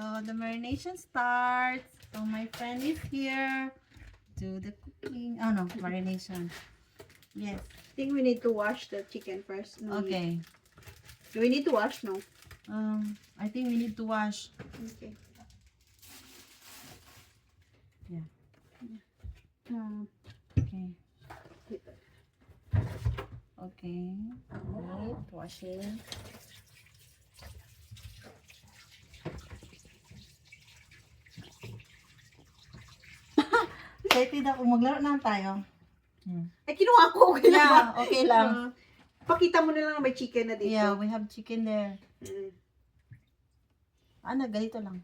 So the marination starts. So my friend is here. Do the cooking. Oh no, marination. Yes. I think we need to wash the chicken first. No need. Okay. Do we need to wash? No. I think we need to wash. Okay. Yeah. Okay. Okay. Okay. Wait, washing. Excited ako. Maglaro na tayo. Ay, kinuha ko. Okay lang ba? Yeah, okay lang. Pakita mo na lang na may chicken na dito. Yeah, we have chicken there. Mm. Ganito lang.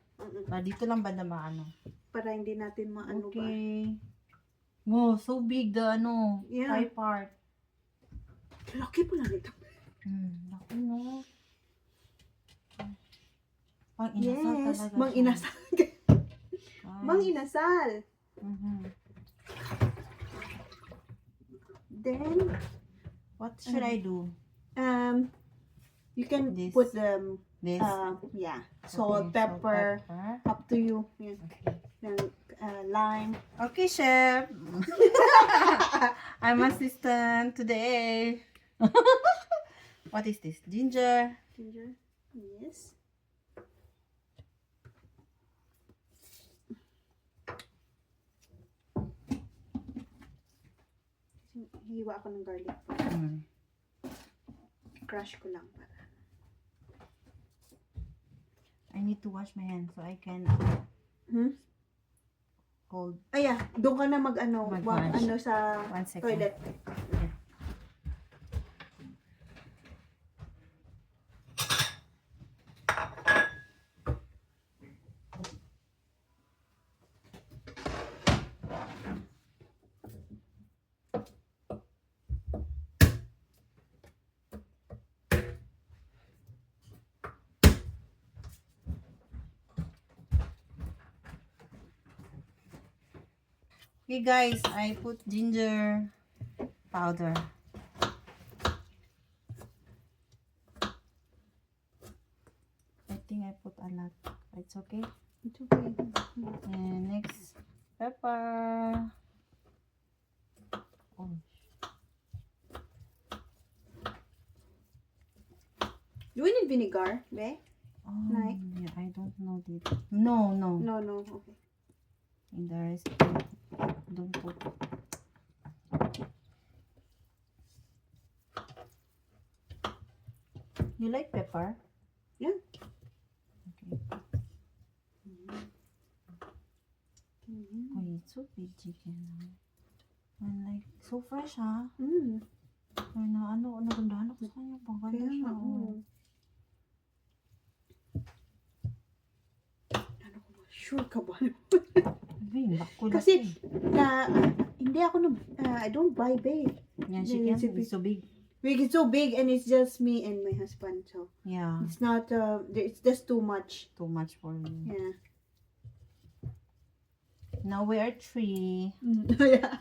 Dito lang ba na maano? Para hindi natin maano ba. Okay. Wow, so big the Yeah. thigh part. Laki pala nito. Laki no. Pang inasal Yes, talaga. mang siya. inasal. Mang inasal. Then, What should I do? you can This. put the, This? yeah, salt, pepper, up to you. Yeah. Okay. Then, lime. Okay, chef. I'm assistant today. What is this? Ginger. Ginger. Yes. Hiwa ako ng garlic. Crush ko lang para. I need to wash my hands so I can hold. Ay, doon ka na Mag-wash. sa 1 second. toilet. Okay guys, I put ginger powder. I think I put a lot. It's okay. It's okay. And next, pepper. Oh. Do we need vinegar, babe? Like? Yeah, I don't know this. No. No, okay. In the recipe, don't put. You like pepper? Yeah. Okay. Oh, it's so big chicken. And like, so fresh, ha? Ay, nagandahan ako sa kanya. Paganda Kaya siya. nga, Oh. Ano ko ba? Sure ka ba? Bing, bako Kasi, hindi ako I don't buy babe. Yan, Yeah, chicken is so big. It's so big and it's just me and my husband. So, Yeah, it's not, it's just too much. too much for me. Yeah. Now we are 3. Yeah.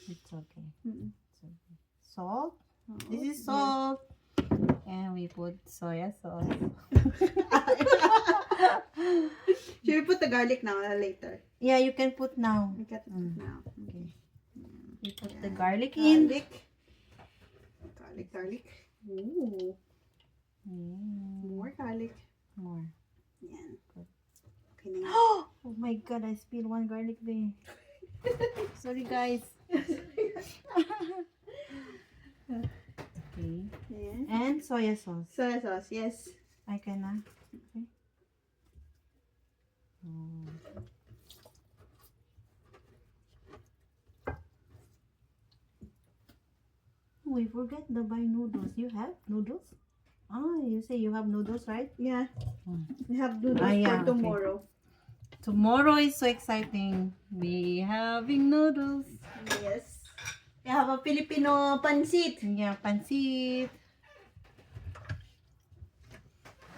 It's okay. It's okay. Salt. This is Yeah. salt. And we put soya sauce. Should we put the garlic now or later? Yeah, you can put now. We got to put now. Okay. We put the garlic in. Garlic. Ooh, Mm, more garlic. more. Yeah. Good. Okay na nga. Oh my god, I spilled 1 garlic there. Sorry guys. Okay. Yeah. And soya sauce. Soya sauce, yes. I can okay. Oh. We forget to buy noodles. You have noodles? You say you have noodles, right? Yeah. Mm. We have noodles Yeah, for okay. tomorrow. Tomorrow is so exciting. We having noodles. Yes. We have a Filipino pancit. Yeah, pancit.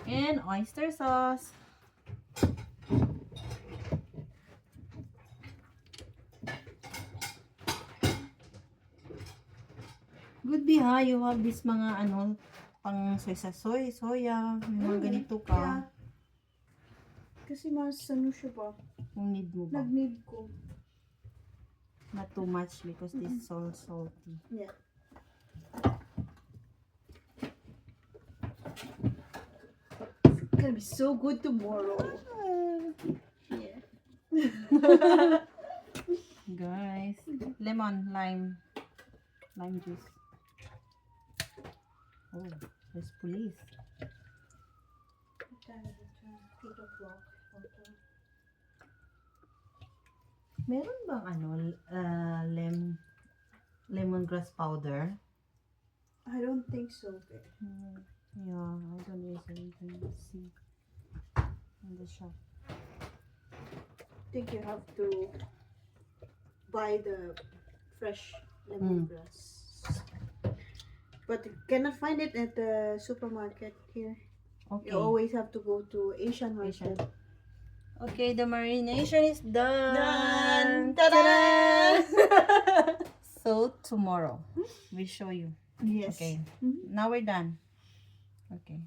And oyster sauce. Good be ha, you have this mga pang soya, may mga ganito ka. Yeah. Kasi mas ano siya ba? Kung need mo ba? Nag-need ko. Not too much because this is all salty. Yeah. It's gonna be so good tomorrow. Yeah. Guys, lemon, lime juice. Oh, there's police. What time is it? 8 o'clock. Meron bang ano, lemongrass powder? I don't think so. Babe. Yeah, I don't usually see in the shop. I think you have to buy the fresh lemongrass. But you cannot find it at the supermarket here. Okay. You always have to go to Asian Asian. market. Okay, the marination is done. Ta-da! So tomorrow we show you. Yes. Okay. Mhm. Now we're done. Okay.